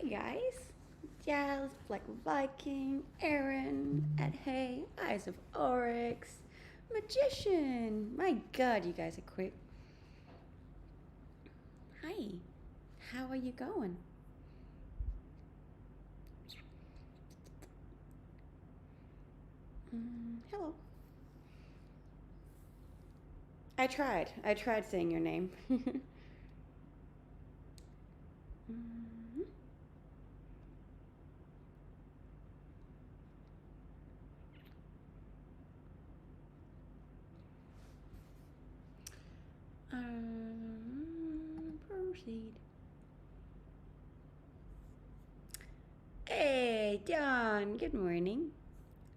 Hi guys, Jazz, Black Viking, Aaron, Ed Hay, Eyes of Oryx, Magician. My god, you guys are quick. Hi, how are you going? Hello. I tried saying your name. Proceed. Hey, John, good morning.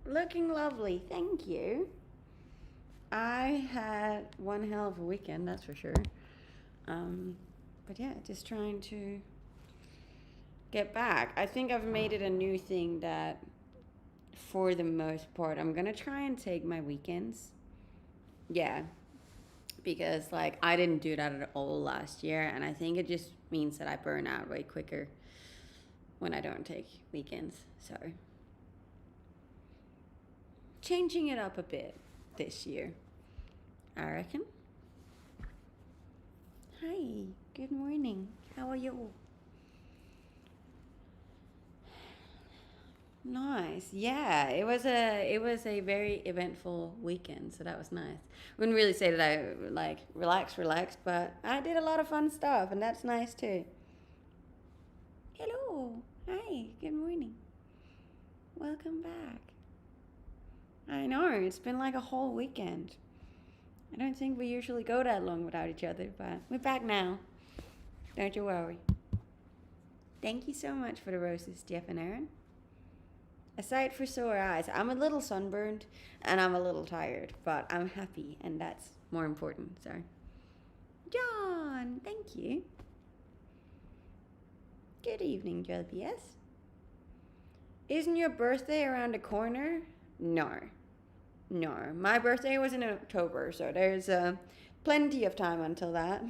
Looking lovely, thank you. I had one hell of a weekend, that's for sure. But yeah, just trying to get back. I think I've made it a new thing that, for the most part, I'm gonna try and take my weekends. Yeah, because like I didn't do that at all last year, and I think it just means that I burn out way quicker when I don't take weekends. So, changing it up a bit this year, I reckon. Hi, good morning. How are you? Nice. Yeah, it was a very eventful weekend, so that was nice. Wouldn't really say that I like relaxed, but I did a lot of fun stuff, and that's nice too. Hello. Hi. Good morning. Welcome back. I know it's been like a whole weekend. I don't think we usually go that long without each other, but we're back now. Don't you worry. Thank you so much for the roses, Jeff and Aaron. Aside for sore eyes, I'm a little sunburned and I'm a little tired, but I'm happy, and that's more important. So, John, thank you. Good evening, JLPS. Isn't your birthday around the corner? No. No. My birthday was in October, so there's plenty of time until that.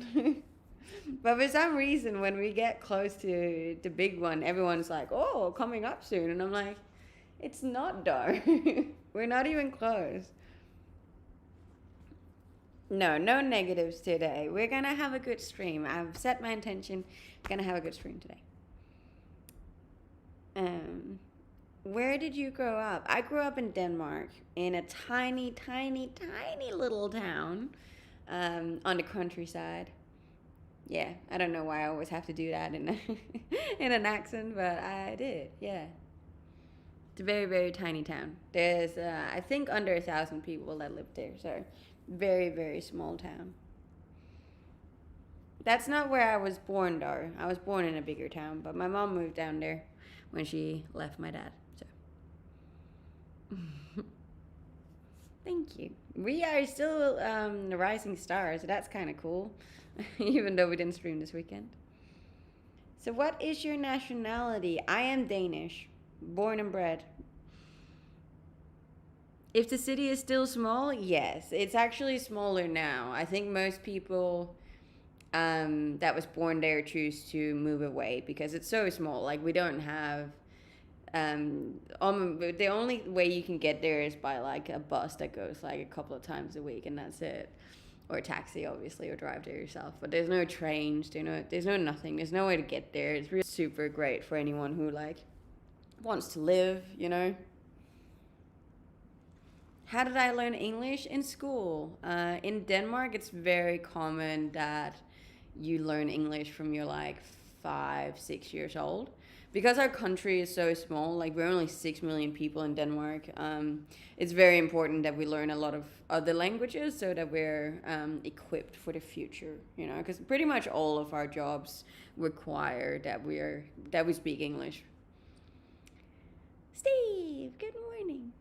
But for some reason, when we get close to the big one, everyone's like, oh, coming up soon. And I'm like, it's not, though. We're not even close. No, no negatives today. We're gonna have a good stream. I've set my intention. Gonna have a good stream today. Um, where did you grow up? I grew up in Denmark, in a tiny, tiny, tiny little town, on the countryside. Yeah, I don't know why I always have to do that in in an accent, but I did. Yeah, it's a very, very tiny town. There's I think under 1,000 people that live there, so very, very small town. That's not where I was born, though. I was born in a bigger town, but my mom moved down there when she left my dad. So, thank you. We are still the rising stars, so that's kind of cool, even though we didn't stream this weekend. So, what is your nationality? I am Danish, born and bred. If the city is still small, yes, it's actually smaller now. I think most people that was born there choose to move away because it's so small. Like we don't have the only way you can get there is by like a bus that goes like a couple of times a week, and that's it. Or a taxi, obviously, or drive there yourself. But there's no trains. There's no nothing. There's no way to get there. It's really super great for anyone who like wants to live. How did I learn English in school? In Denmark, it's very common that you learn English from you're like 5, 6 years old. Because our country is so small, like we're only 6 million people in Denmark, it's very important that we learn a lot of other languages so that we're equipped for the future, because pretty much all of our jobs require that we speak English. Steve, good morning.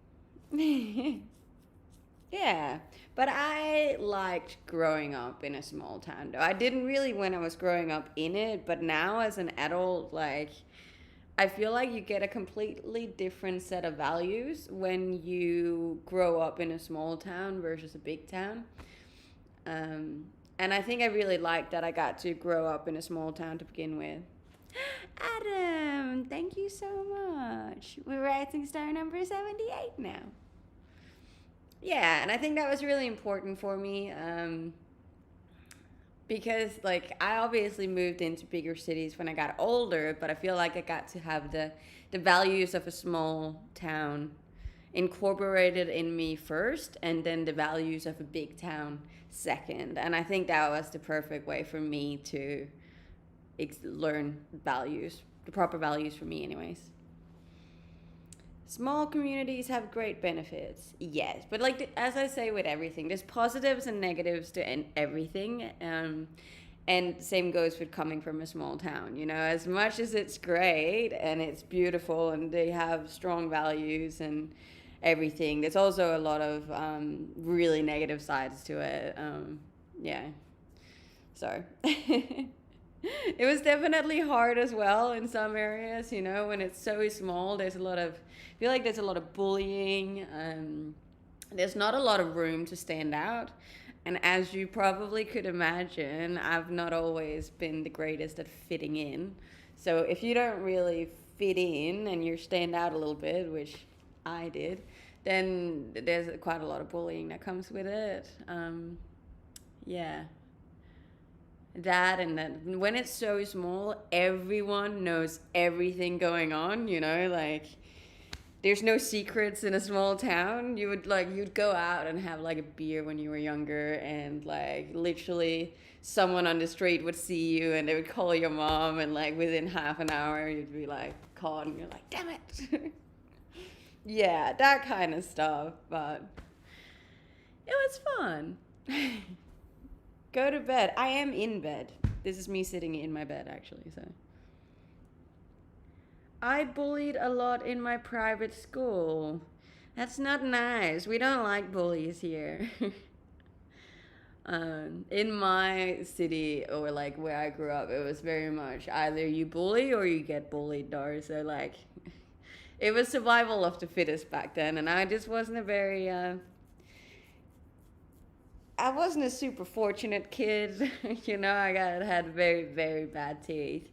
Yeah, but I liked growing up in a small town though. I didn't really when I was growing up in it, but now as an adult, like I feel like you get a completely different set of values when you grow up in a small town versus a big town. Um, and I think I really liked that I got to grow up in a small town to begin with. Adam, thank you so much. We're rising star number 78 now. Yeah, and I think that was really important for me. Because like I obviously moved into bigger cities when I got older, but I feel like I got to have the values of a small town incorporated in me first, and then the values of a big town second. And I think that was the perfect way for me to learn values, the proper values for me, anyways. Small communities have great benefits, yes, but like as I say with everything, there's positives and negatives to everything. And same goes with coming from a small town. You know, as much as it's great and it's beautiful and they have strong values and everything, there's also a lot of really negative sides to it. Yeah, so it was definitely hard as well in some areas. You know, when it's so small, there's a lot of, I feel like there's a lot of bullying. There's not a lot of room to stand out. And as you probably could imagine, I've not always been the greatest at fitting in. So if you don't really fit in and you stand out a little bit, which I did, then there's quite a lot of bullying that comes with it. Yeah. That and that when it's so small, everyone knows everything going on, you know, like there's no secrets in a small town. You'd go out and have like a beer when you were younger, and like literally someone on the street would see you and they would call your mom, and like within half an hour you'd be like caught and you're like, damn it. Yeah, that kind of stuff, but it was fun. Go to bed. I am in bed. This is me sitting in my bed, actually, so. I bullied a lot in my private school. That's not nice. We don't like bullies here. In my city, or like where I grew up, it was very much either you bully or you get bullied, though. So like, it was survival of the fittest back then, and I just wasn't a very I wasn't a super fortunate kid. You know, had very, very bad teeth.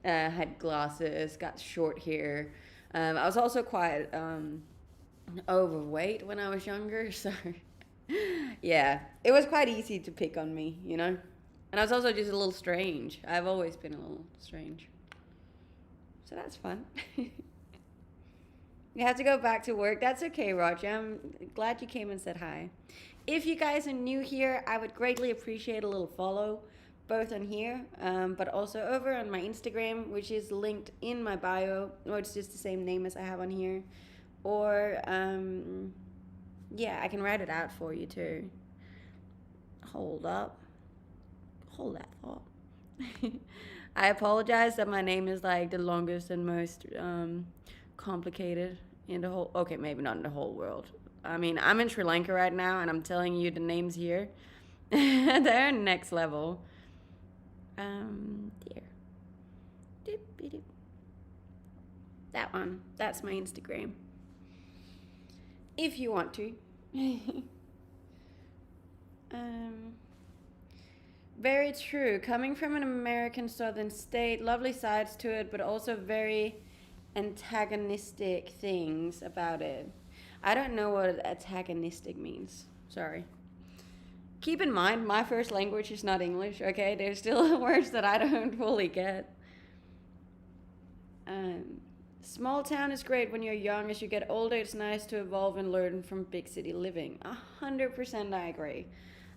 Had glasses, got short hair. I was also quite overweight when I was younger, so yeah, it was quite easy to pick on me, you know? And I was also just a little strange. I've always been a little strange. So that's fun. You have to go back to work. That's okay, Roger. I'm glad you came and said hi. If you guys are new here, I would greatly appreciate a little follow, both on here, but also over on my Instagram, which is linked in my bio, or it's just the same name as I have on here. Or, yeah, I can write it out for you too. Hold up. Hold that thought. I apologize that my name is like the longest and most complicated in the whole, okay, maybe not in the whole world. I mean, I'm in Sri Lanka right now, and I'm telling you the names here. They're next level. Here. Doop-a-doop. That one. That's my Instagram. If you want to. Very true. Coming from an American southern state, lovely sides to it, but also very antagonistic things about it. I don't know what antagonistic means. Sorry. Keep in mind, my first language is not English, okay? There's still words that I don't fully get. Small town is great when you're young. As you get older, it's nice to evolve and learn from big city living. 100% I agree.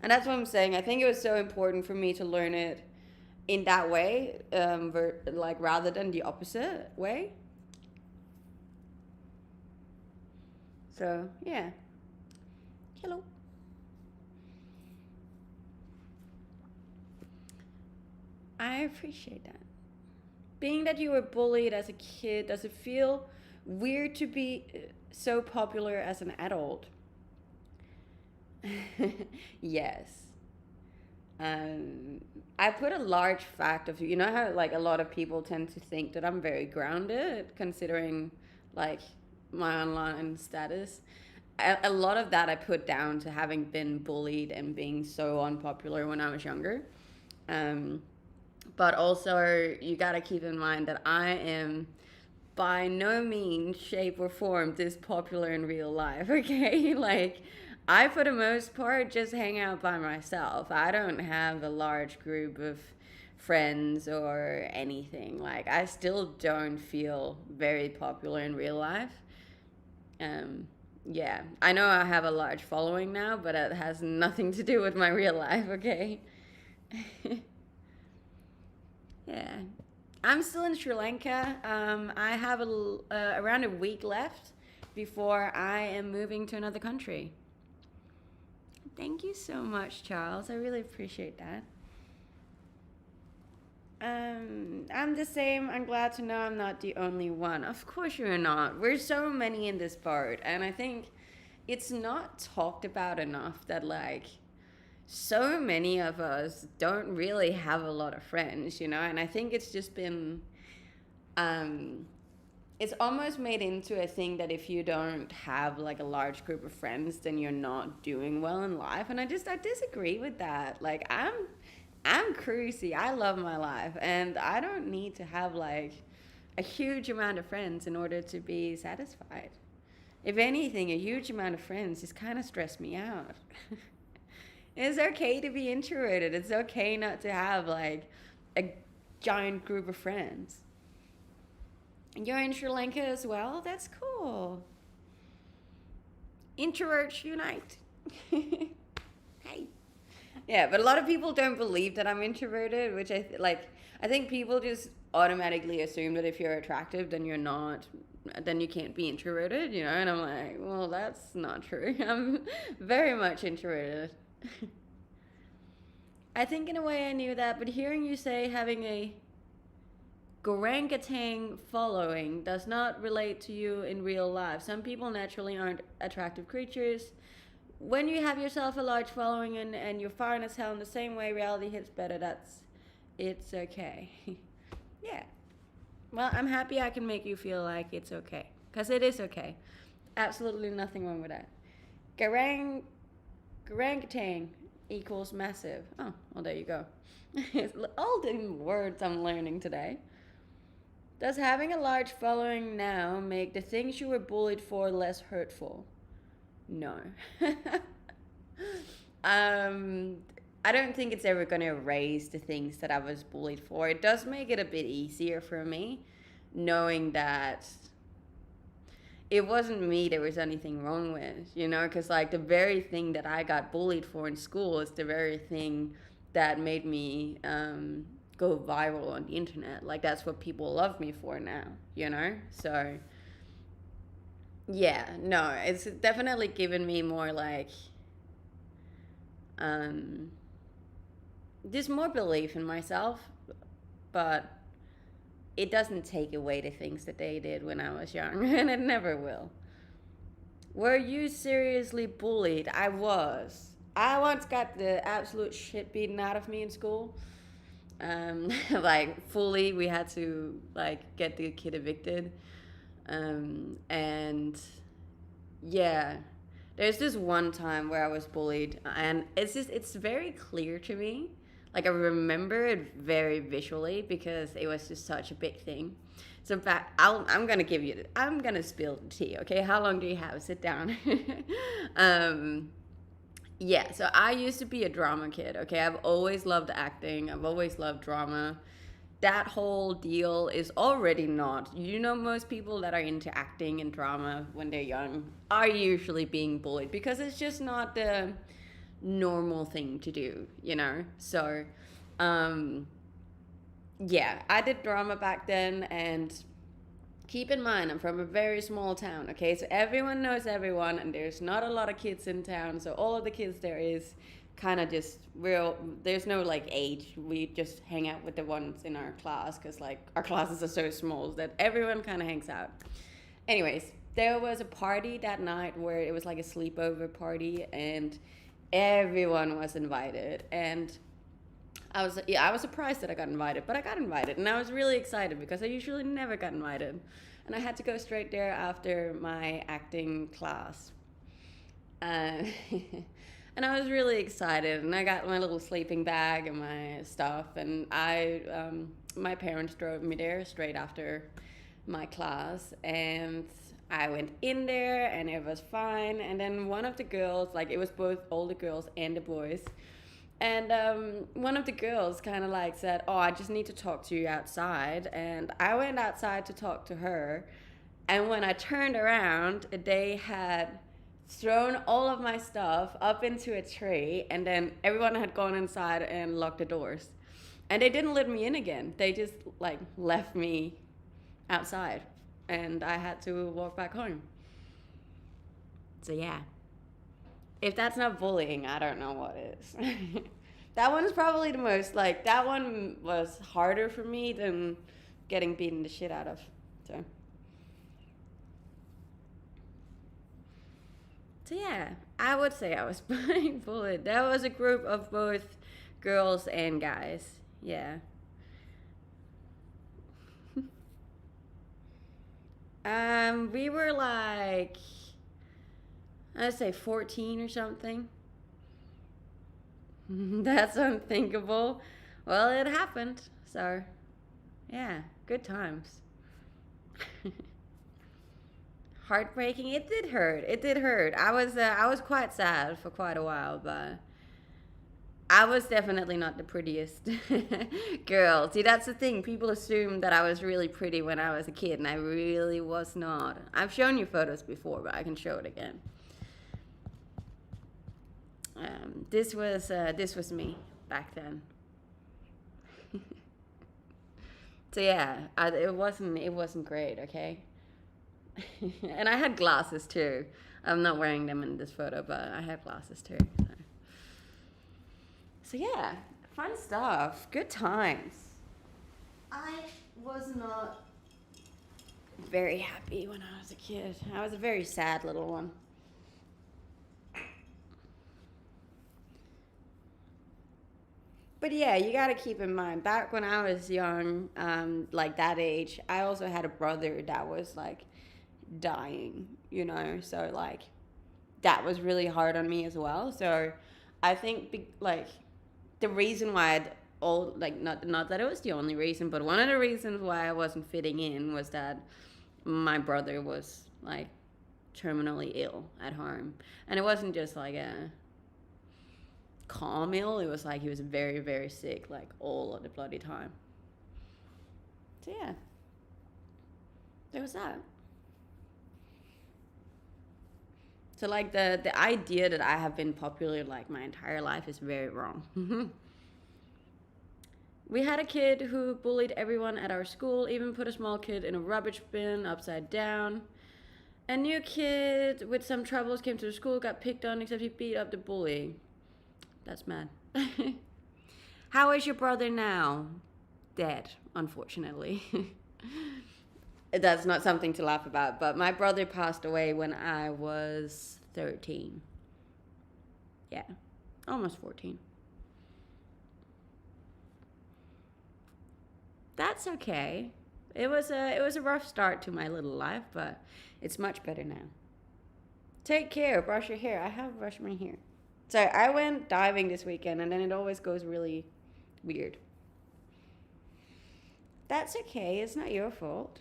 And that's what I'm saying. I think it was so important for me to learn it in that way, like rather than the opposite way. So, yeah. Hello. I appreciate that. Being that you were bullied as a kid, does it feel weird to be so popular as an adult? Yes. I put a large fact of, you know how like a lot of people tend to think that I'm very grounded considering like my online status. A lot of that I put down to having been bullied and being so unpopular when I was younger. But also, you gotta keep in mind that I am by no means, shape, or form this popular in real life, okay? Like, I, for the most part, just hang out by myself. I don't have a large group of friends or anything. Like, I still don't feel very popular in real life. Um, yeah, I know I have a large following now, but it has nothing to do with my real life, okay? Yeah. I'm still in Sri Lanka. I have around a week left before I am moving to another country. Thank you so much, Charles. I really appreciate that. I'm the same. I'm glad to know I'm not the only one. Of course, you're not. We're so many in this boat, and I think it's not talked about enough that, like, so many of us don't really have a lot of friends, you know? And I think it's just been, um, it's almost made into a thing that if you don't have like a large group of friends, then you're not doing well in life. And I disagree with that. Like, I'm cruisy. I love my life, and I don't need to have like a huge amount of friends in order to be satisfied. If anything, a huge amount of friends just kind of stress me out. It's okay to be introverted. It's okay not to have like a giant group of friends. You're in Sri Lanka as well? That's cool. Introverts unite. Hey. Yeah, but a lot of people don't believe that I'm introverted, which like. I think people just automatically assume that if you're attractive, then you're not, then you can't be introverted, you know? And I'm like, well, that's not true. I'm very much introverted. I think in a way I knew that, but hearing you say having a orangutan following does not relate to you in real life. Some people naturally aren't attractive creatures. When you have yourself a large following and you're fine as hell in the same way reality hits better, it's okay. Yeah. Well, I'm happy I can make you feel like it's okay. Because it is okay. Absolutely nothing wrong with that. Orangutan equals massive. Oh, well, there you go. All the words I'm learning today. Does having a large following now make the things you were bullied for less hurtful? No. I don't think it's ever going to erase the things that I was bullied for. It does make it a bit easier for me, knowing that it wasn't me there was anything wrong with, you know, because like the very thing that I got bullied for in school is the very thing that made me go viral on the internet. Like that's what people love me for now, you know? So yeah, no, it's definitely given me more like just more belief in myself, but it doesn't take away the things that they did when I was young, and it never will. Were you seriously bullied? I was. I once got the absolute shit beaten out of me in school. Like fully, we had to like get the kid evicted, and yeah, there's this one time where I was bullied, and it's very clear to me. Like I remember it very visually because it was just such a big thing. So in fact, I'm gonna spill the tea. Okay, how long do you have? Sit down. um, yeah. So I used to be a drama kid. Okay, I've always loved acting. I've always loved drama. That whole deal is already not. You know, most people that are into acting and drama when they're young are usually being bullied because it's just not the normal thing to do, you know? So, um, yeah, I did drama back then, and keep in mind, I'm from a very small town, okay? So everyone knows everyone, and there's not a lot of kids in town, so all of the kids there is kind of just real, there's no like age, we just hang out with the ones in our class because like our classes are so small that everyone kind of hangs out. Anyways, there was a party that night where it was like a sleepover party, and everyone was invited, and I was surprised that I got invited, but I got invited, and I was really excited because I usually never got invited, and I had to go straight there after my acting class. Uh, And I was really excited, and I got my little sleeping bag and my stuff, and my parents drove me there straight after my class, and I went in there, and it was fine. And then one of the girls, like it was both all the girls and the boys, and one of the girls kind of like said, "Oh, I just need to talk to you outside," and I went outside to talk to her, and when I turned around, they had thrown all of my stuff up into a tree, and then everyone had gone inside and locked the doors. And they didn't let me in again. They just like left me outside, and I had to walk back home. So yeah, if that's not bullying, I don't know what is. That one's probably the most like that one was harder for me than getting beaten the shit out of. So. So yeah, I would say I was being bullied. That was a group of both girls and guys. Yeah. We were like, I'd say 14 or something. That's unthinkable. Well, it happened. So, yeah, good times. Heartbreaking. It did hurt. It did hurt. I was quite sad for quite a while, but I was definitely not the prettiest girl. See, that's the thing. People assume that I was really pretty when I was a kid, and I really was not. I've shown you photos before, but I can show it again. This was me back then. So yeah, it wasn't great. Okay. And I had glasses too. I'm not wearing them in this photo, but I had glasses too. So yeah, fun stuff. Good times. I was not very happy when I was a kid. I was a very sad little one. But yeah, you got to keep in mind, back when I was young, like that age, I also had a brother that was like dying, so like that was really hard on me as well. So I think like the reason why I'd all like not that it was the only reason, but one of the reasons why I wasn't fitting in was that my brother was like terminally ill at home, and it wasn't just like a calm ill. It was like he was very, very sick, like all of the bloody time. So yeah, there was that. So like the idea that I have been popular like my entire life is very wrong. We had a kid who bullied everyone at our school, even put a small kid in a rubbish bin upside down. A new kid with some troubles came to the school, got picked on, except he beat up the bully. That's mad. How is your brother now? Dead, unfortunately. That's not something to laugh about, but my brother passed away when I was 13. Yeah, almost 14. That's okay. It was a rough start to my little life, but it's much better now. Take care, brush your hair. I have brushed my hair. So I went diving this weekend, and then it always goes really weird. That's okay. It's not your fault.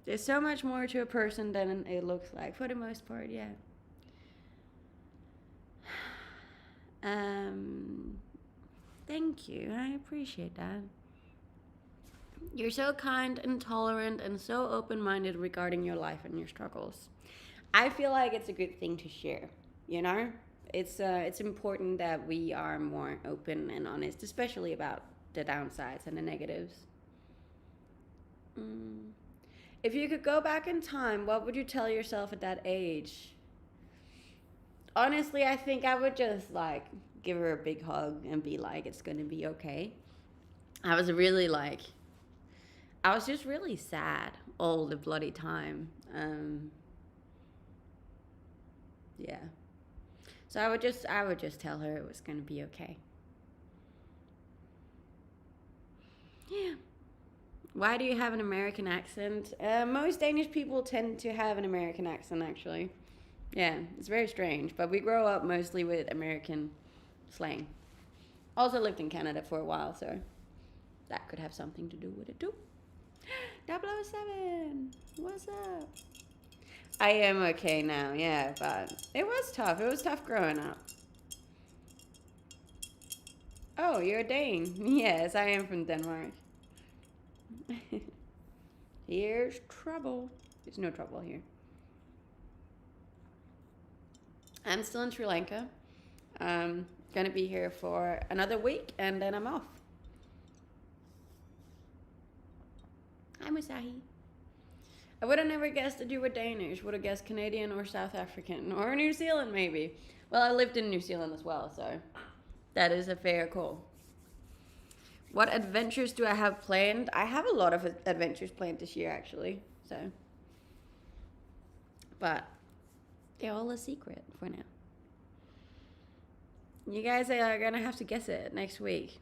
There's so much more to a person than it looks like, for the most part, yeah. Um, Thank you. I appreciate that. You're so kind and tolerant and so open-minded regarding your life and your struggles. I feel like it's a good thing to share, you know? It's important that we are more open and honest, especially about the downsides and the negatives. Mm. If you could go back in time, what would you tell yourself at that age? Honestly, I think I would just like give her a big hug and be like, it's gonna be okay. I was really like, I was just really sad all the bloody time. Yeah. So I would just tell her it was gonna be okay. Yeah. Why do you have an American accent? Most Danish people tend to have an American accent, actually. Yeah, it's very strange. But we grow up mostly with American slang. Also lived in Canada for a while, so that could have something to do with it too. 007, what's up? I am okay now, yeah, but it was tough. It was tough growing up. Oh, you're a Dane. Yes, I am from Denmark. Here's trouble. There's no trouble here. I'm still in Sri Lanka. I'm gonna be here for another week and then I'm off. Hi, Musahi. I would have never guessed that you were Danish. Would have guessed Canadian or South African or New Zealand, maybe. Well, I lived in New Zealand as well, so that is a fair call. What adventures do I have planned? I have a lot of adventures planned this year, actually. So, but they're all a secret for now. You guys are gonna have to guess it next week.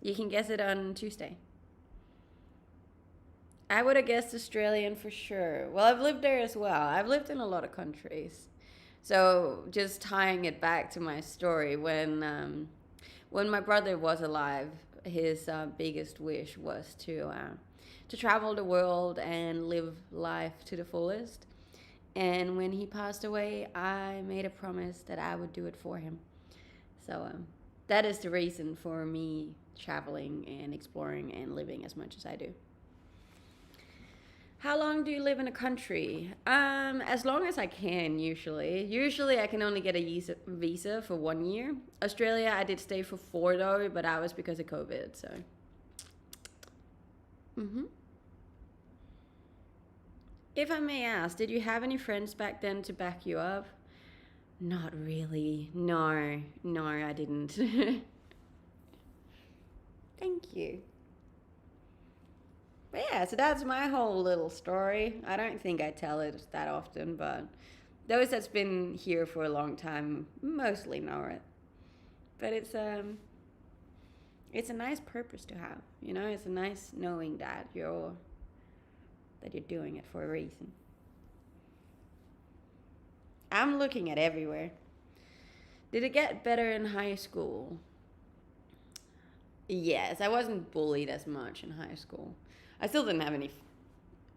You can guess it on Tuesday. I would have guessed Australian for sure. Well, I've lived there as well. I've lived in a lot of countries. So just tying it back to my story, when my brother was alive, his biggest wish was to travel the world and live life to the fullest. And when he passed away, I made a promise that I would do it for him. So that is the reason for me traveling and exploring and living as much as I do. How long do you live in a country? As long as I can, usually. Usually I can only get a visa for 1 year. Australia, I did stay for 4 though, but that was because of COVID, so. If I may ask, did you have any friends back then to back you up? Not really. No, I didn't. Thank you. But yeah, so that's my whole little story. I don't think I tell it that often, but those that's been here for a long time mostly know it. But it's a nice purpose to have, you know. It's a nice knowing that you're doing it for a reason. I'm looking at everywhere. Did it get better in high school? Yes, I wasn't bullied as much in high school. I still didn't have any,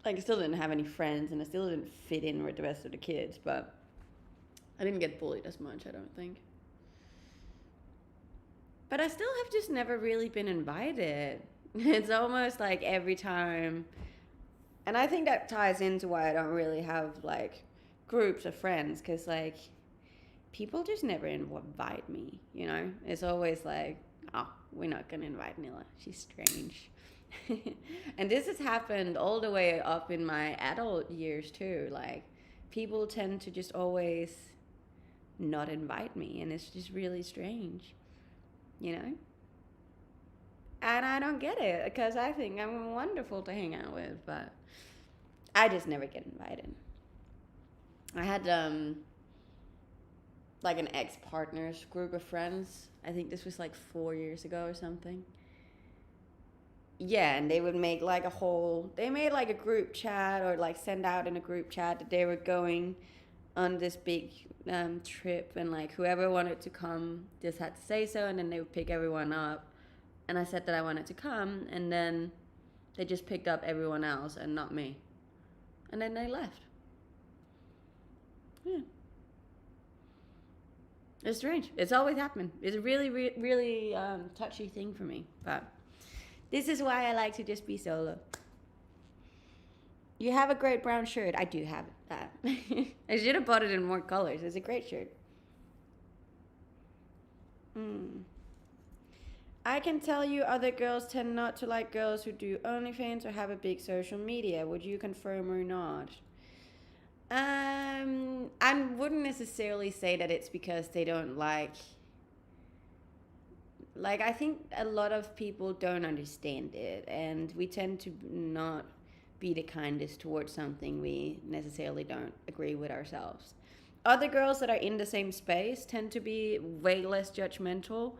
like, I still didn't have any friends, and I still didn't fit in with the rest of the kids, but I didn't get bullied as much, I don't think. But I still have just never really been invited. It's almost like every time, and I think that ties into why I don't really have, like, groups of friends, because, like, people just never invite me, you know? It's always like, oh, we're not going to invite Nilla. She's strange. And this has happened all the way up in my adult years too. Like, people tend to just always not invite me, and it's just really strange, you know? And I don't get it, because I think I'm wonderful to hang out with, but I just never get invited. I had like an ex-partner's group of friends. I think this was like 4 years ago or something. Yeah, and they would make like they made like a group chat, or like send out in a group chat that they were going on this big trip, and like whoever wanted to come just had to say so, and then they would pick everyone up. And I said that I wanted to come, and then they just picked up everyone else and not me. And then they left. Yeah. It's strange. It's always happened. It's a really, really touchy thing for me, but this is why I like to just be solo. You have a great brown shirt. I do have that. I should have bought it in more colors. It's a great shirt. I can tell you other girls tend not to like girls who do OnlyFans or have a big social media. Would you confirm or not? I wouldn't necessarily say that it's because they don't like, I think a lot of people don't understand it, and we tend to not be the kindest towards something we necessarily don't agree with ourselves. Other girls that are in the same space tend to be way less judgmental,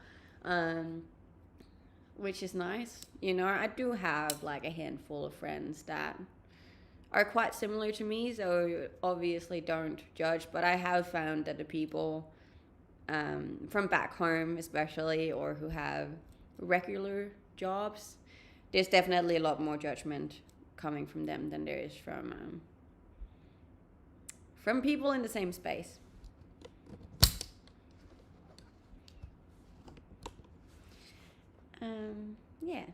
which is nice. You know, I do have like a handful of friends that are quite similar to me, so obviously don't judge. But I have found that the people from back home, especially, or who have regular jobs, there's definitely a lot more judgment coming from them than there is from people in the same space. Yeah.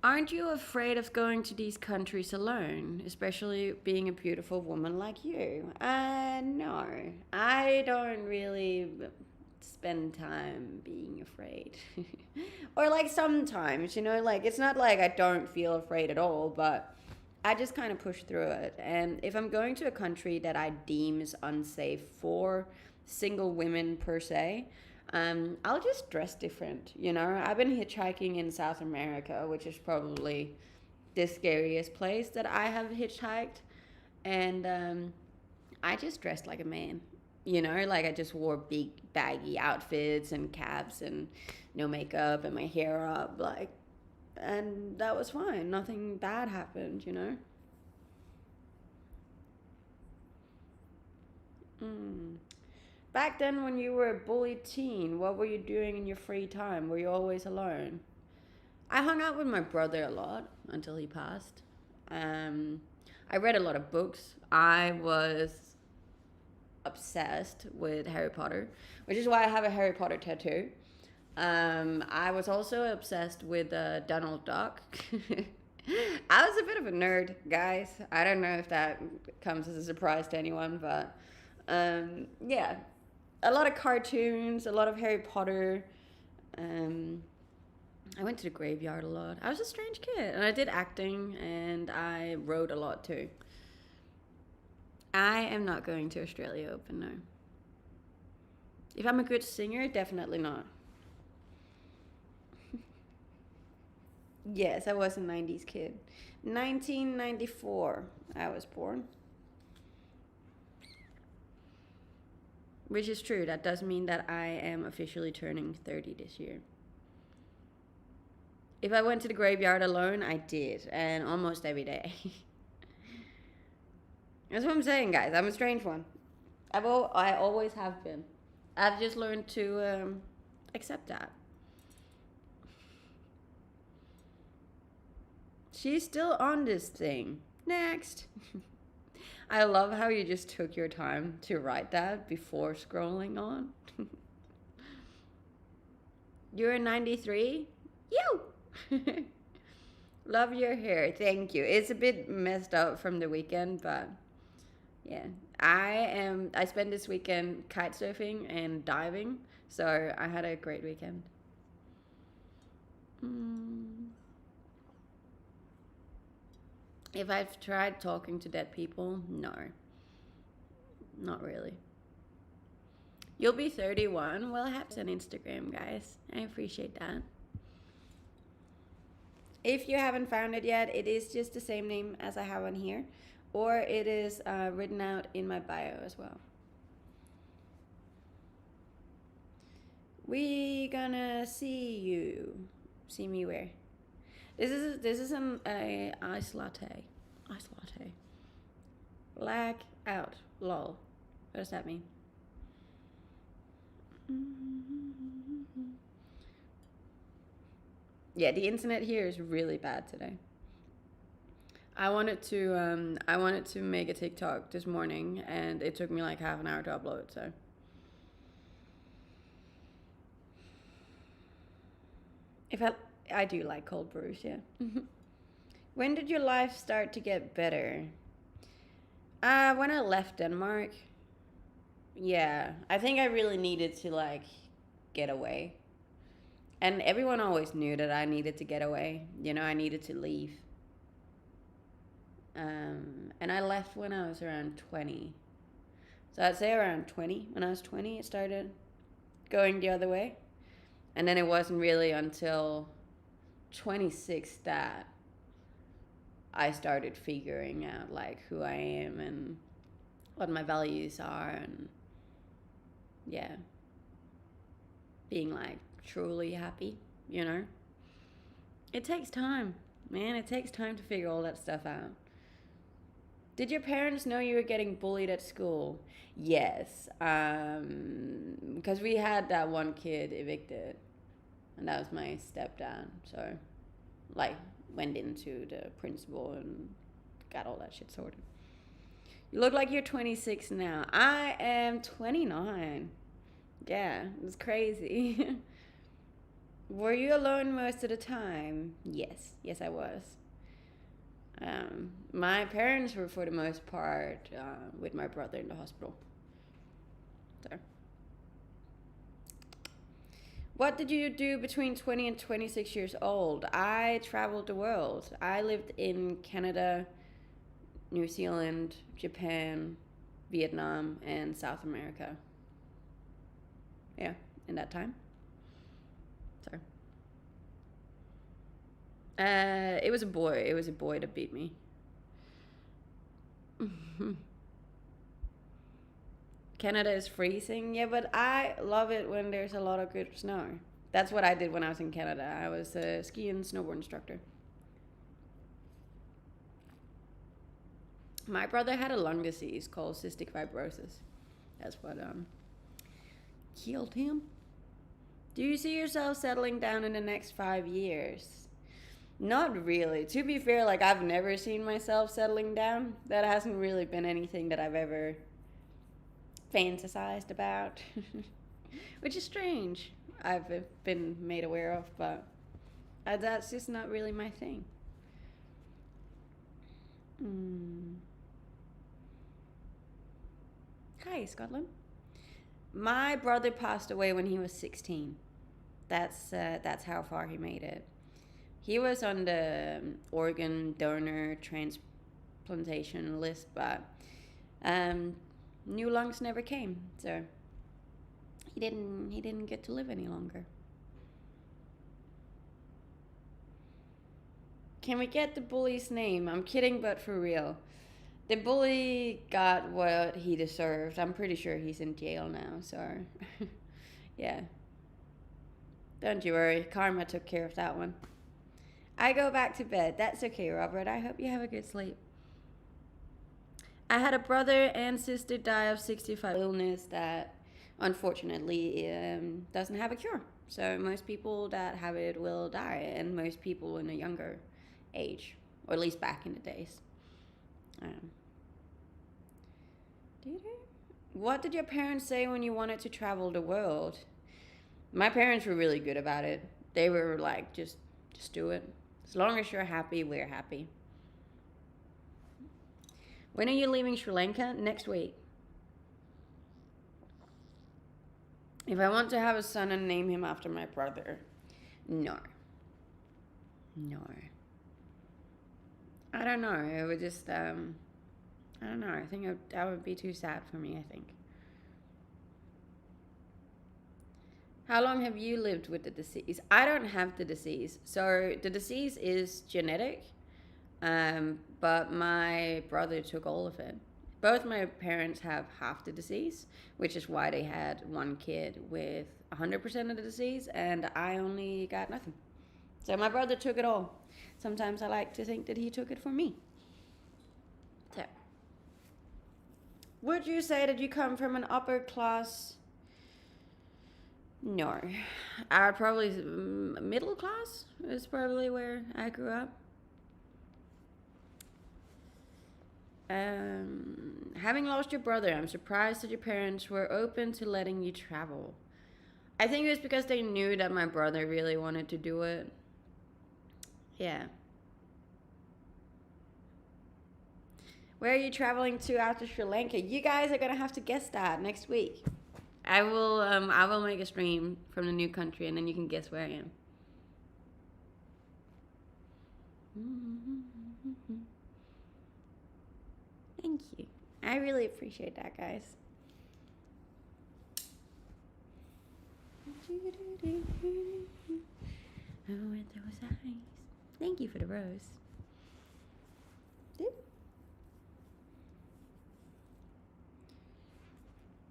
Aren't you afraid of going to these countries alone, especially being a beautiful woman like you? No. I don't really spend time being afraid. Or like sometimes, like it's not like I don't feel afraid at all, but I just kind of push through it. And if I'm going to a country that I deem is unsafe for single women per se, I'll just dress different. I've been hitchhiking in South America, which is probably the scariest place that I have hitchhiked, and I just dressed like a man. Like I just wore big baggy outfits and caps and no makeup and my hair up, like, and that was fine. Nothing bad happened. Mm. Back then, when you were a bullied teen, what were you doing in your free time? Were you always alone? I hung out with my brother a lot until he passed. I read a lot of books. I was obsessed with Harry Potter, which is why I have a Harry Potter tattoo. I was also obsessed with Donald Duck. I was a bit of a nerd, guys. I don't know if that comes as a surprise to anyone, but yeah, a lot of cartoons, a lot of Harry Potter. I went to the graveyard a lot. I was a strange kid, and I did acting, and I wrote a lot too. I am not going to Australia Open, no. If I'm a good singer, definitely not. Yes, I was a 90s kid. 1994, I was born. Which is true. That does mean that I am officially turning 30 this year. If I went to the graveyard alone, I did. And almost every day. That's what I'm saying, guys. I'm a strange one. I always have been. I've just learned to accept that. She's still on this thing. Next. I love how you just took your time to write that before scrolling on. You're 93? You! Love your hair. Thank you. It's a bit messed up from the weekend, but yeah. I spent this weekend kite surfing and diving, so I had a great weekend. If I've tried talking to dead people, no. Not really. You'll be 31. Well, I have an Instagram, guys. I appreciate that. If you haven't found it yet, it is just the same name as I have on here, or it is written out in my bio as well. We gonna see you. See me where? This is an ice latte. Ice latte. Black out. Lol. What does that mean? Yeah, the internet here is really bad today. I wanted to make a TikTok this morning, and it took me like half an hour to upload. So if I do like cold brews, yeah. When did your life start to get better? When I left Denmark. Yeah, I think I really needed to like get away. And everyone always knew that I needed to get away. I needed to leave. And I left when I was around 20. So I'd say around 20. When I was 20, it started going the other way. And then it wasn't really until 26 that I started figuring out like who I am and what my values are, and yeah, being like truly happy. It takes time, man. It takes time to figure all that stuff out. Did your parents know you were getting bullied at school? Yes, because we had that one kid evicted, and that was my stepdad. So, like, went into the principal and got all that shit sorted. You look like you're 26 now. I am 29. Yeah, it's crazy. Were you alone most of the time? Yes, I was. My parents were, for the most part, with my brother in the hospital. So, what did you do between 20 and 26 years old? I traveled the world. I lived in Canada, New Zealand, Japan, Vietnam, and South America. Yeah, in that time. So, it was a boy. It was a boy that beat me. Canada is freezing. Yeah, but I love it when there's a lot of good snow. That's what I did when I was in Canada. I was a ski and snowboard instructor. My brother had a lung disease called cystic fibrosis. That's what killed him. Do you see yourself settling down in the next 5 years? Not really. To be fair, like, I've never seen myself settling down. That hasn't really been anything that I've ever fantasized about, which is strange. I've been made aware of, but that's just not really my thing. Hi, Scotland. My brother passed away when he was 16. That's how far he made it. He was on the organ donor transplantation list, but new lungs never came, so he didn't get to live any longer. Can we get the bully's name? I'm kidding, but for real. The bully got what he deserved. I'm pretty sure he's in jail now, so yeah. Don't you worry, karma took care of that one. I go back to bed. That's okay, Robert. I hope you have a good sleep. I had a brother and sister die of 65 illness that unfortunately doesn't have a cure. So most people that have it will die, and most people in a younger age, or at least back in the days. What did your parents say when you wanted to travel the world? My parents were really good about it. They were like, just do it. As long as you're happy, we're happy. When are you leaving Sri Lanka? Next week. If I want to have a son and name him after my brother, no. I don't know. It would just, I don't know. I think that would be too sad for me, I think. How long have you lived with the disease? I don't have the disease. So the disease is genetic, but my brother took all of it. Both my parents have half the disease, which is why they had one kid with 100% of the disease, and I only got nothing. So my brother took it all. Sometimes I like to think that he took it for me. So, would you say that you come from an upper class? No. I would probably, middle class is probably where I grew up. Having lost your brother, I'm surprised that your parents were open to letting you travel. I think it was because they knew that my brother really wanted to do it. Yeah. Where are you traveling to after Sri Lanka? You guys are gonna have to guess that next week. I will make a stream from the new country, and then you can guess where I am. Thank you. I really appreciate that, guys. Oh, with those eyes. Thank you for the rose.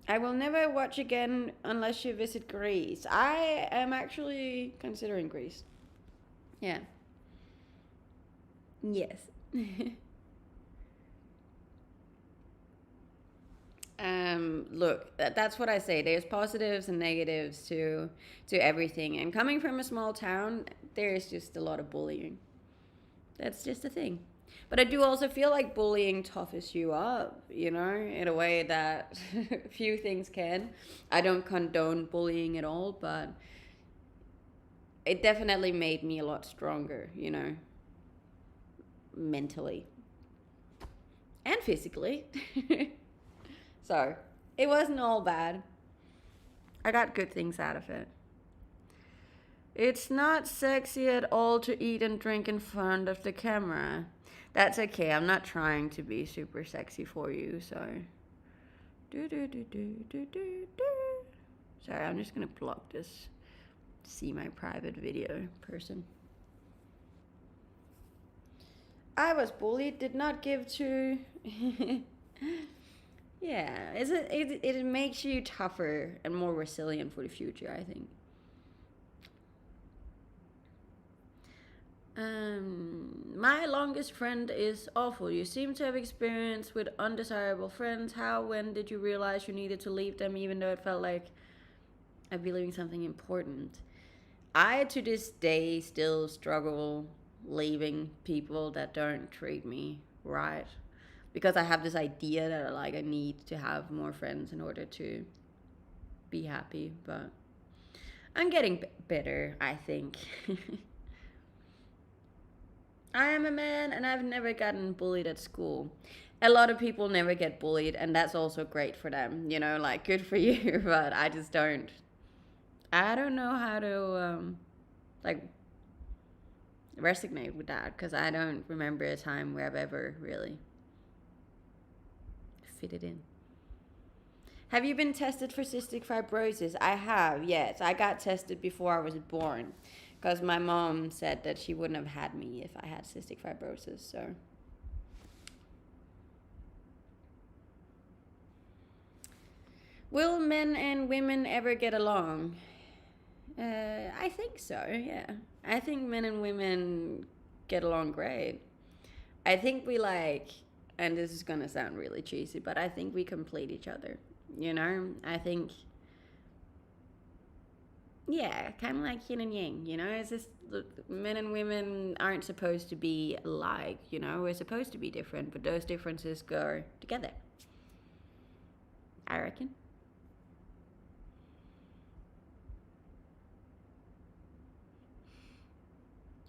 I will never watch again unless you visit Greece. I am actually considering Greece. Yeah. Yes. Look, that's what I say. There's positives and negatives to everything. And coming from a small town, there's just a lot of bullying. That's just a thing. But I do also feel like bullying toughens you up, you know, in a way that few things can. I don't condone bullying at all, but it definitely made me a lot stronger, you know, mentally and physically. So it wasn't all bad. I got good things out of it. It's not sexy at all to eat and drink in front of the camera. That's okay. I'm not trying to be super sexy for you, so. Sorry, I'm just gonna block this. See my private video person. I was bullied, did not give to. Yeah, it makes you tougher and more resilient for the future, I think. My longest friend is awful. You seem to have experience with undesirable friends. How, when did you realize you needed to leave them, even though it felt like I'd be leaving something important? I, to this day, still struggle leaving people that don't treat me right. Because I have this idea that like I need to have more friends in order to be happy. But I'm getting better, I think. I am a man and I've never gotten bullied at school. A lot of people never get bullied, and that's also great for them, you know, like good for you, but I just don't. I don't know how to, like, resonate with that because I don't remember a time where I've ever really fit it in. Have you been tested for cystic fibrosis? I have, yes. I got tested before I was born because my mom said that she wouldn't have had me if I had cystic fibrosis, so. Will men and women ever get along? I think so, yeah. I think men and women get along great. I think we like, and this is gonna sound really cheesy, but I think we complete each other. You know, I think, yeah, kind of like yin and yang. You know, it's just men and women aren't supposed to be alike. You know, we're supposed to be different, but those differences go together. I reckon.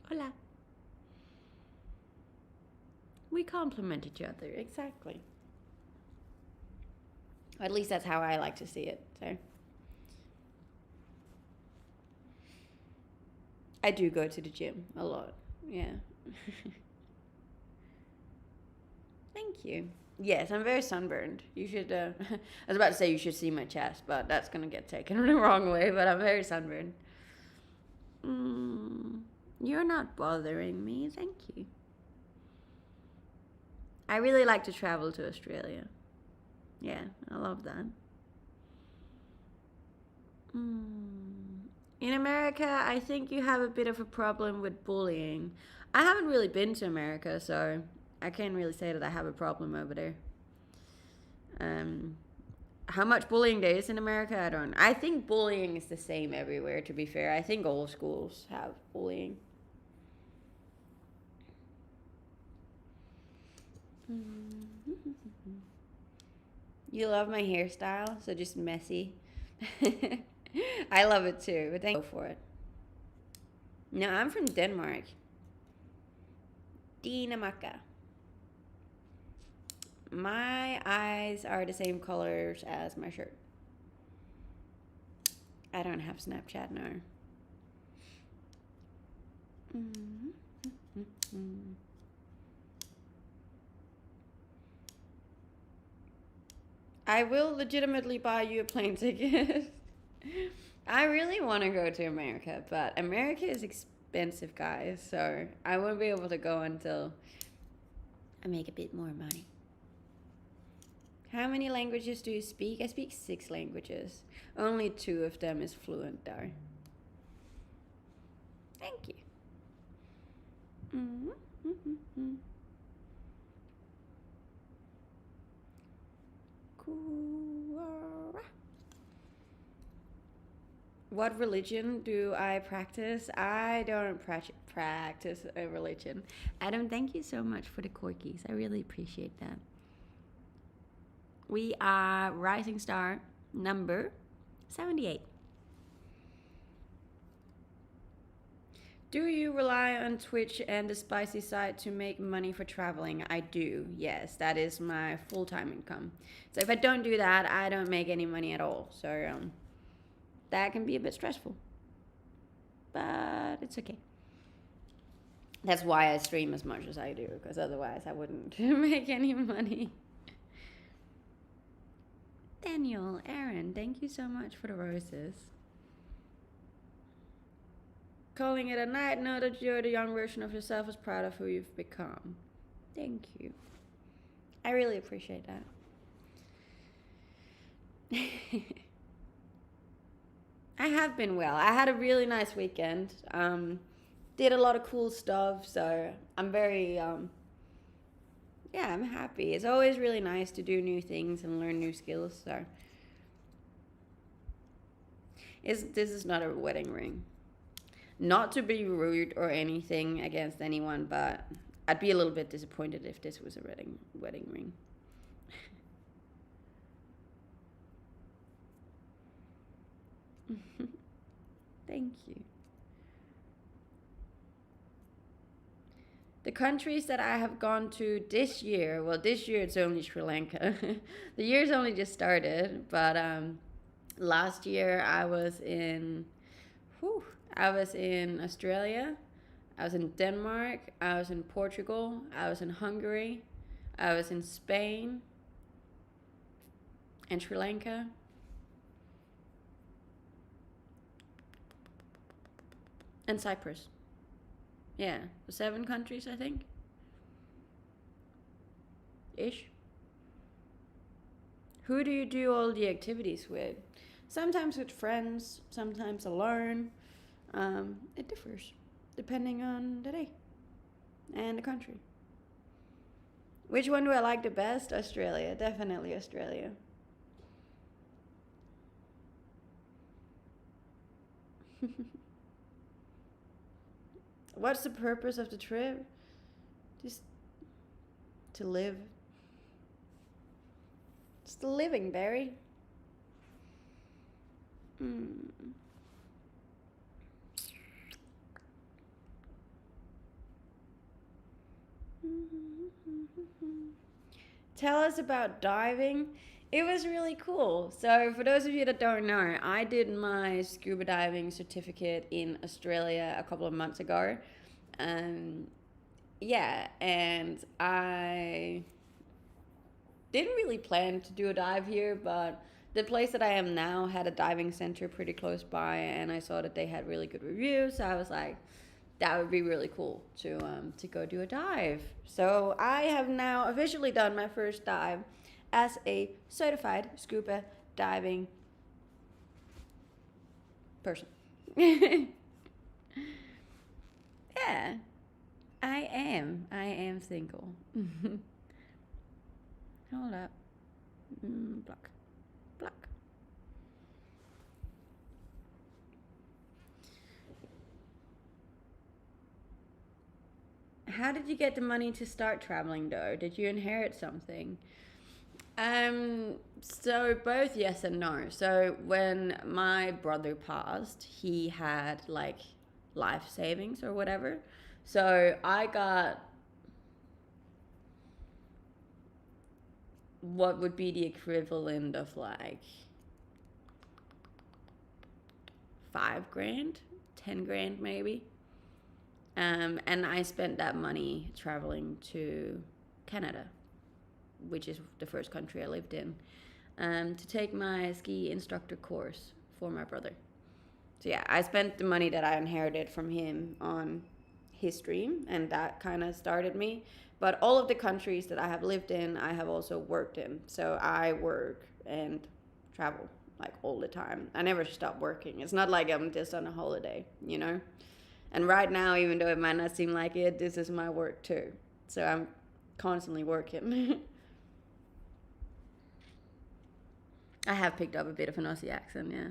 Hola. We complement each other, exactly. Or at least that's how I like to see it. So I do go to the gym a lot. Yeah. Thank you. Yes, I'm very sunburned. You should. I was about to say you should see my chest, but that's gonna get taken the wrong way. But I'm very sunburned. You're not bothering me. Thank you. I really like to travel to Australia. Yeah, I love that. In America, I think you have a bit of a problem with bullying. I haven't really been to America, so I can't really say that I have a problem over there. Um, how much bullying there is in America, I don't. I think bullying is the same everywhere. To be fair, I think all schools have bullying. You love my hairstyle, so just messy. I love it too, but thank you for it. No, I'm from Denmark. Dinamarca. My eyes are the same colors as my shirt. I don't have Snapchat, no. I will legitimately buy you a plane ticket. I really want to go to America, but America is expensive, guys, so I won't be able to go until I make a bit more money. How many languages do you speak? I speak 6 languages. Only 2 of them is fluent, though. Thank you. Cool. What religion do I practice? I don't practice a religion. Adam, thank you so much for the corkies. I really appreciate that. We are Rising Star number 78. Do you rely on Twitch and the spicy side to make money for traveling? I do, yes. That is my full-time income. So if I don't do that, I don't make any money at all. So that can be a bit stressful. But it's okay. That's why I stream as much as I do, because otherwise I wouldn't make any money. Daniel, Aaron, thank you so much for the roses. Calling it a night, know that you're the young version of yourself, is proud of who you've become. Thank you. I really appreciate that. I have been well. I had a really nice weekend. Did a lot of cool stuff, so I'm very, I'm happy. It's always really nice to do new things and learn new skills, so. This is not a wedding ring. Not to be rude or anything against anyone, but I'd be a little bit disappointed if this was a wedding ring. Thank you. The countries that I have gone to this year, well, this year it's only Sri Lanka. The year's only just started, but last year I was in Australia, I was in Denmark, I was in Portugal, I was in Hungary, I was in Spain, and Sri Lanka. And Cyprus. Yeah, 7 countries, I think. Ish. Who do you do all the activities with? Sometimes with friends, sometimes alone. It differs depending on the day and the country. Which one do I like the best? Australia, definitely Australia. What's the purpose of the trip? Just to live. Just the living, Barry. Tell us about diving. It was really cool. So for those of you that don't know, I did my scuba diving certificate in Australia a couple of months ago. And I didn't really plan to do a dive here, but the place that I am now had a diving center pretty close by, and I saw that they had really good reviews. So I was like, that would be really cool to go do a dive. So I have now officially done my first dive as a certified scuba diving person. Yeah, I am single. Hold up. Block. How did you get the money to start traveling though? Did you inherit something? So both yes and no. So when my brother passed, he had like life savings or whatever. So I got what would be the equivalent of like 5 grand, 10 grand maybe. And I spent that money traveling to Canada, which is the first country I lived in, to take my ski instructor course for my brother. So yeah, I spent the money that I inherited from him on his dream, and that kind of started me. But all of the countries that I have lived in, I have also worked in. So I work and travel like all the time. I never stop working. It's not like I'm just on a holiday, you know? And right now, even though it might not seem like it, this is my work too. So I'm constantly working. I have picked up a bit of an Aussie accent, yeah.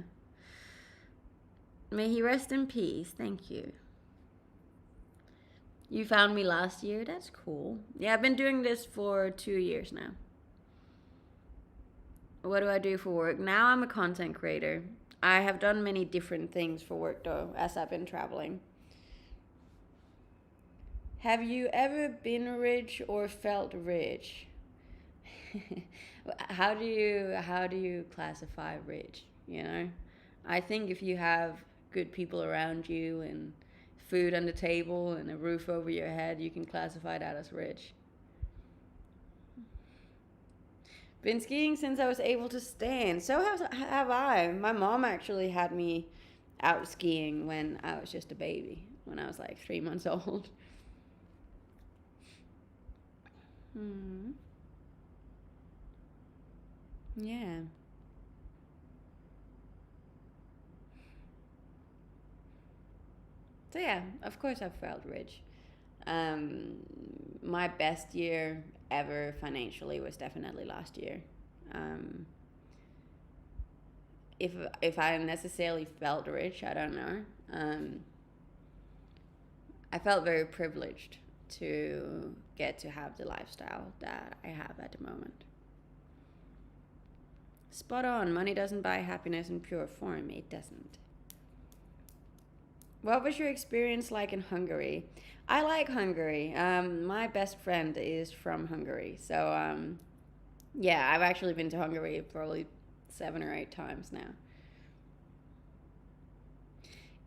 May he rest in peace. Thank you. You found me last year? That's cool. Yeah, I've been doing this for 2 years now. What do I do for work? Now I'm a content creator. I have done many different things for work though, as I've been traveling. Have you ever been rich or felt rich? How do you classify rich, you know? I think if you have good people around you and food on the table and a roof over your head, you can classify that as rich. Been skiing since I was able to stand. So have I. My mom actually had me out skiing when I was just a baby, when I was like 3 months old. Hmm. Yeah. So yeah, of course I've felt rich. Um, my best year ever financially was definitely last year. Um, if if I necessarily felt rich, I don't know. Um, I felt very privileged to get to have the lifestyle that I have at the moment. Spot on. Money doesn't buy happiness in pure form. It doesn't. What was your experience like in Hungary? I like Hungary. My best friend is from Hungary. So, yeah, I've actually been to Hungary probably 7 or 8 times now.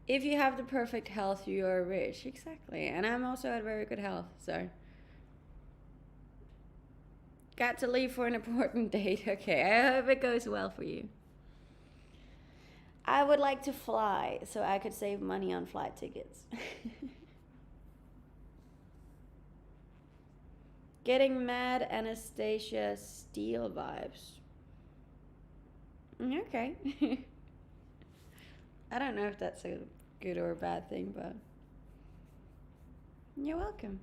If you have the perfect health, you are rich. Exactly. And I'm also at very good health. So, got to leave for an important date. Okay, I hope it goes well for you. I would like to fly so I could save money on flight tickets. Getting mad Anastasia Steele vibes. Okay. I don't know if that's a good or a bad thing, but you're welcome.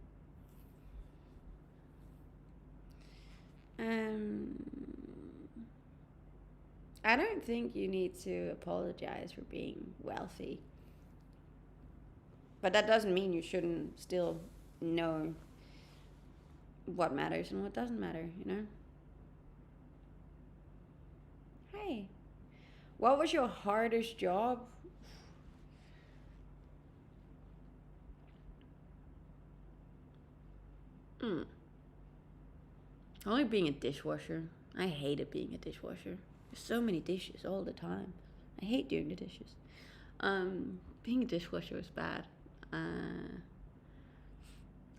Um, I don't think you need to apologize for being wealthy. But that doesn't mean you shouldn't still know what matters and what doesn't matter, you know? Hey, what was your hardest job? Hmm. Only being a dishwasher. I hated being a dishwasher. There's so many dishes all the time. I hate doing the dishes. Being a dishwasher was bad. Uh,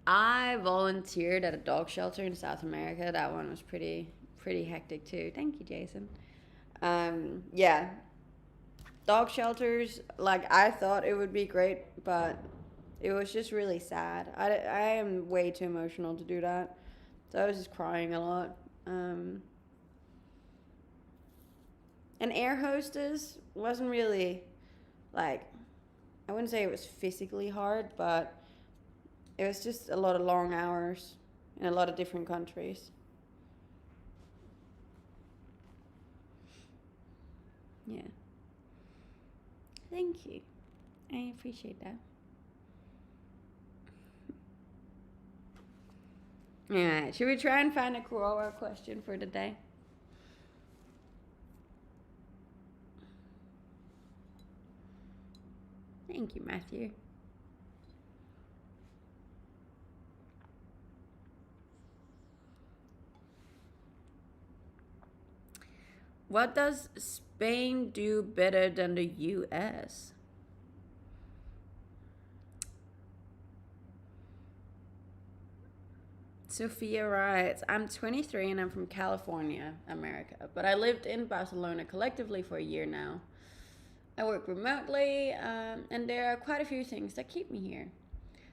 I volunteered at a dog shelter in South America. That one was pretty hectic too. Thank you, Jason. Yeah, dog shelters. Like I thought it would be great, but it was just really sad. I am way too emotional to do that, so I was just crying a lot. Um, an air hostess wasn't really like, I wouldn't say it was physically hard, but it was just a lot of long hours in a lot of different countries. Yeah. Thank you. I appreciate that. Alright, should we try and find a Quora question for the day? Thank you, Matthew. What does Spain do better than the US? Sophia writes, I'm 23 and I'm from California, America, but I lived in Barcelona collectively for a year now. I work remotely, and there are quite a few things that keep me here.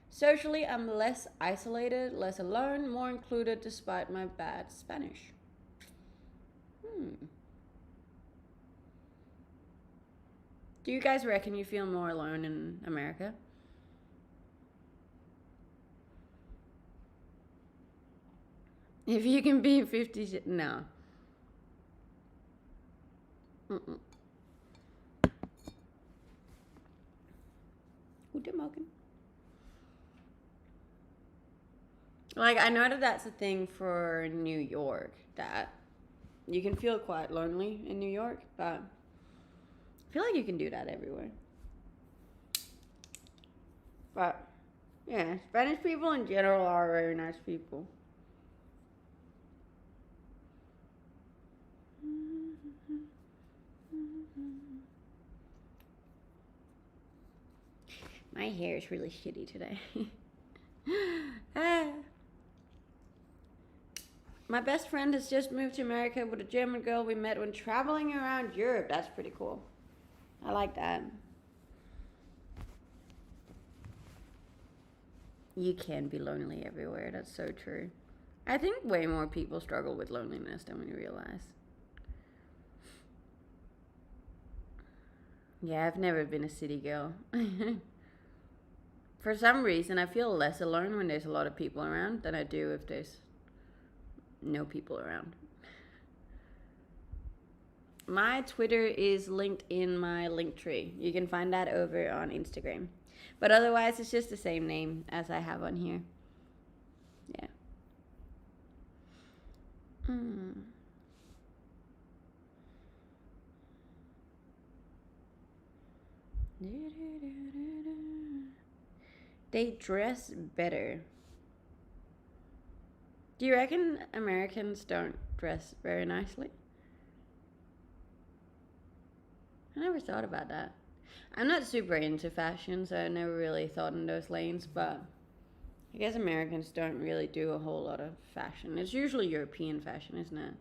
Socially, I'm less isolated, less alone, more included despite my bad Spanish. Hmm. Do you guys reckon you feel more alone in America? If you can be 50, no. Mm-mm. Guten Morgen. Like, I know that that's a thing for New York, that you can feel quite lonely in New York, but I feel like you can do that everywhere. But, yeah, Spanish people in general are very nice people. My hair is really shitty today. Ah. My best friend has just moved to America with a German girl we met when traveling around Europe. That's pretty cool. I like that. You can be lonely everywhere. That's so true. I think way more people struggle with loneliness than we realize. Yeah, I've never been a city girl. For some reason, I feel less alone when there's a lot of people around than I do if there's no people around. My Twitter is linked in my link tree. You can find that over on Instagram. But otherwise, it's just the same name as I have on here. Yeah. They dress better. Do you reckon Americans don't dress very nicely? I never thought about that. I'm not super into fashion, so I never really thought in those lanes, but I guess Americans don't really do a whole lot of fashion. It's usually European fashion, isn't it?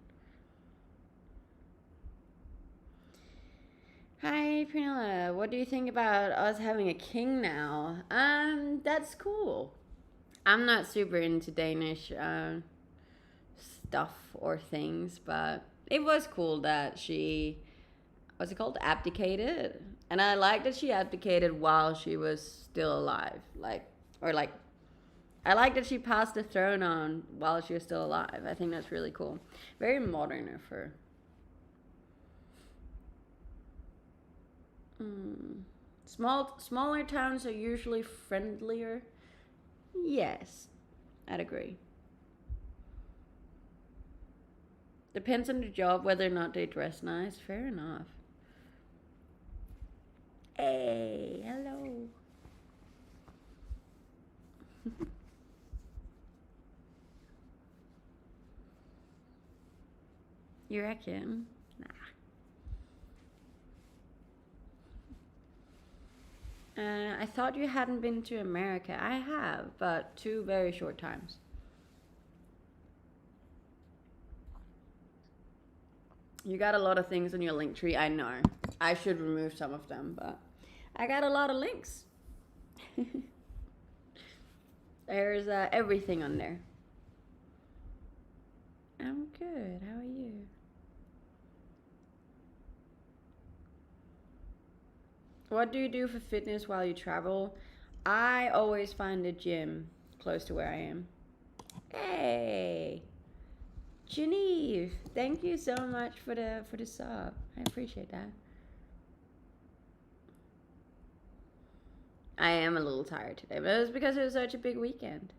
Hi, Prunella. What do you think about us having a king now? That's cool. I'm not super into Danish stuff or things, but it was cool that she, what's it called, abdicated. And I like that she abdicated while she was still alive. I like that she passed the throne on while she was still alive. I think that's really cool. Very modern of her. Smaller towns are usually friendlier. Yes, I'd agree. Depends on the job whether or not they dress nice. Fair enough. Hey, hello. You reckon? I thought you hadn't been to America. I have, but 2 very short times. You got a lot of things on your link tree. I know. I should remove some of them, but I got a lot of links. There's everything on there. I'm good. How are you? What do you do for fitness while you travel? I always find a gym close to where I am. Hey, Genevieve, thank you so much for the sub. I appreciate that. I am a little tired today, but it was because it was such a big weekend.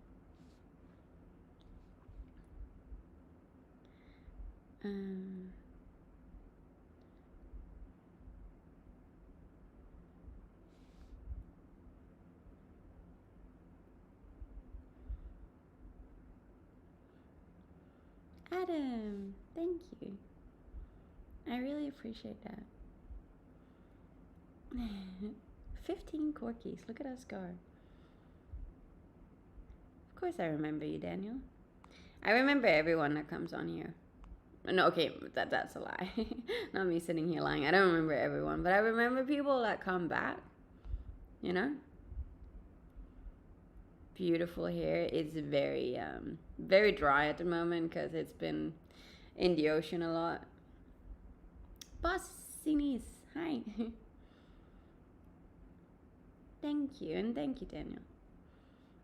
Adam, thank you. I really appreciate that. 15 corkies. Look at us go. Of course I remember you, Daniel. I remember everyone that comes on here. No, okay, that's a lie. Not me sitting here lying. I don't remember everyone, but I remember people that come back. You know? Beautiful hair. It's very dry at the moment because it's been in the ocean a lot. Bossinis, hi. Thank you, and thank you, Daniel.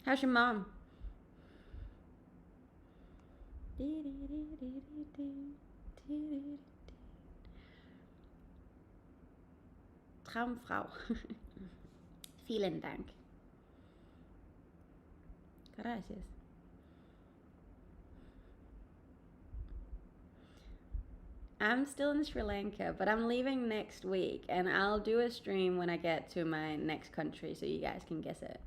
How's your mom? Traumfrau. Vielen Dank. Gracias. I'm still in Sri Lanka, but I'm leaving next week, and I'll do a stream when I get to my next country so you guys can guess it.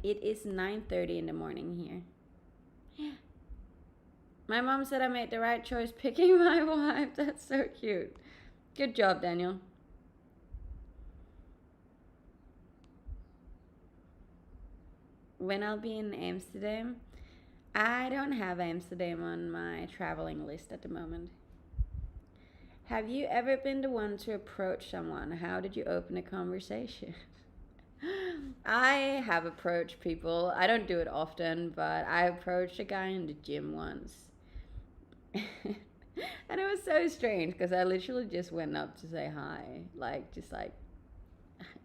It is 9:30 in the morning here. Yeah. My mom said I made the right choice picking my wife. That's so cute. Good job, Daniel. When I'll be in Amsterdam, I don't have Amsterdam on my traveling list at the moment. Have you ever been the one to approach someone? How did you open a conversation? I have approached people. I don't do it often, but I approached a guy in the gym once. And it was so strange because I literally just went up to say hi.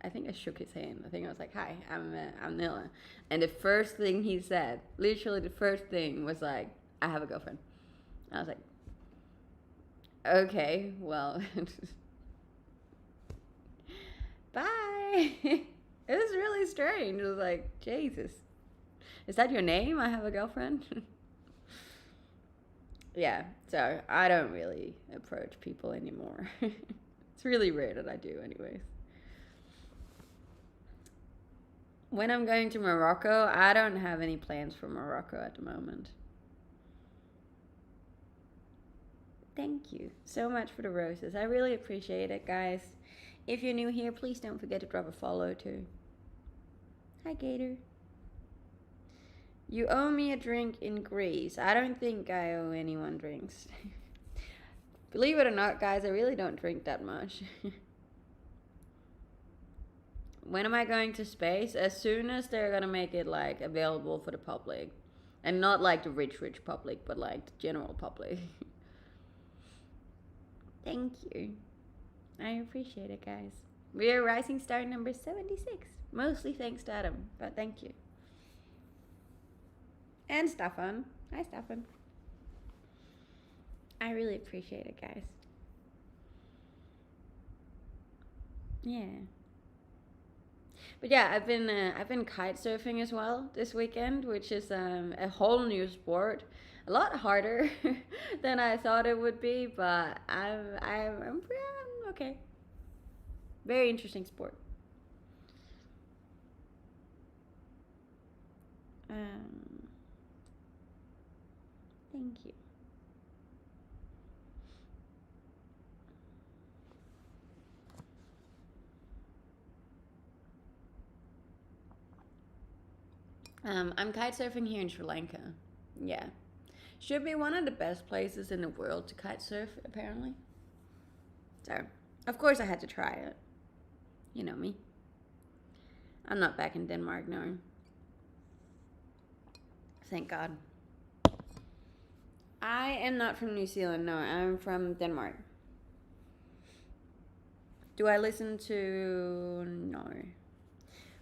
I think I shook his hand. I think I was like, "Hi, I'm Nilla." And the first thing he said, literally the first thing was like, "I have a girlfriend." And I was like, "Okay, well, bye." It was really strange. It was like, Jesus, is that your name? I have a girlfriend. Yeah, so I don't really approach people anymore. It's really rare that I do, anyways. When I'm going to Morocco, I don't have any plans for Morocco at the moment. Thank you so much for the roses. I really appreciate it, guys. If you're new here, please don't forget to drop a follow too. Hi, Gator. You owe me a drink in Greece. I don't think I owe anyone drinks. Believe it or not, guys, I really don't drink that much. When am I going to space? As soon as they're gonna make it like available for the public. And not like the rich public, but like the general public. Thank you. I appreciate it, guys. We are Rising Star number 76. Mostly thanks to Adam, but thank you. And Stefan. Hi, Stefan. I really appreciate it, guys. Yeah. But yeah, I've been kite surfing as well this weekend, which is a whole new sport. A lot harder than I thought it would be, but I'm okay. Very interesting sport. Thank you. I'm kite surfing here in Sri Lanka. Yeah. Should be one of the best places in the world to kite surf, apparently. So, of course I had to try it. You know me. I'm not back in Denmark now. Thank God. I am not from New Zealand, no. I'm from Denmark. Do I listen to... No.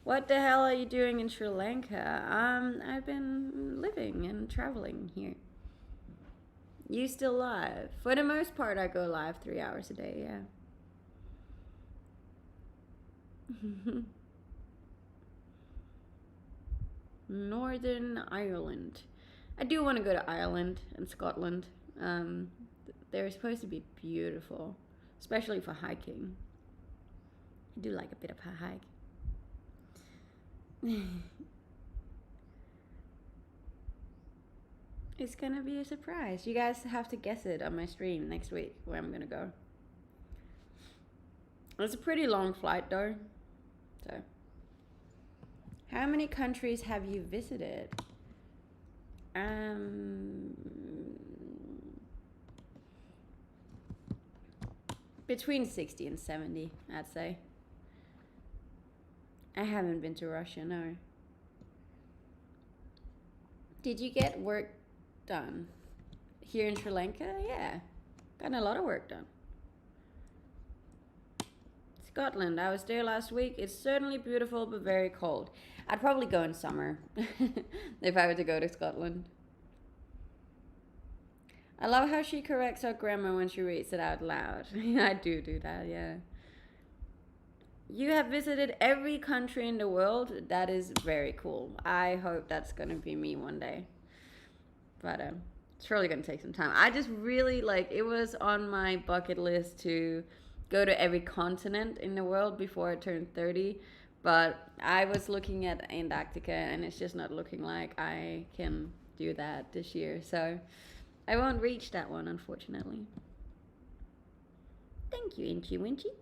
What the hell are you doing in Sri Lanka? I've been living and traveling here. You still live? For the most part, I go live 3 hours a day, yeah. Northern Ireland. I do want to go to Ireland and Scotland. They're supposed to be beautiful, especially for hiking. I do like a bit of a hike. It's gonna be a surprise. You guys have to guess it on my stream next week where I'm gonna go. It's a pretty long flight though. So, how many countries have you visited? Between 60 and 70, I'd say. I haven't been to Russia, no. Did you get work done here in Sri Lanka? Yeah, got a lot of work done. Scotland, I was there last week. It's certainly beautiful but very cold. I'd probably go in summer if I were to go to Scotland. I love how she corrects her grammar when she reads it out loud. I do that, yeah. You have visited every country in the world. That is very cool. I hope that's gonna be me one day. But it's really gonna take some time. I just really like it was on my bucket list to go to every continent in the world before I turned 30. But I was looking at Antarctica and it's just not looking like I can do that this year. So I won't reach that one, unfortunately. Thank you, Inchy Winchy.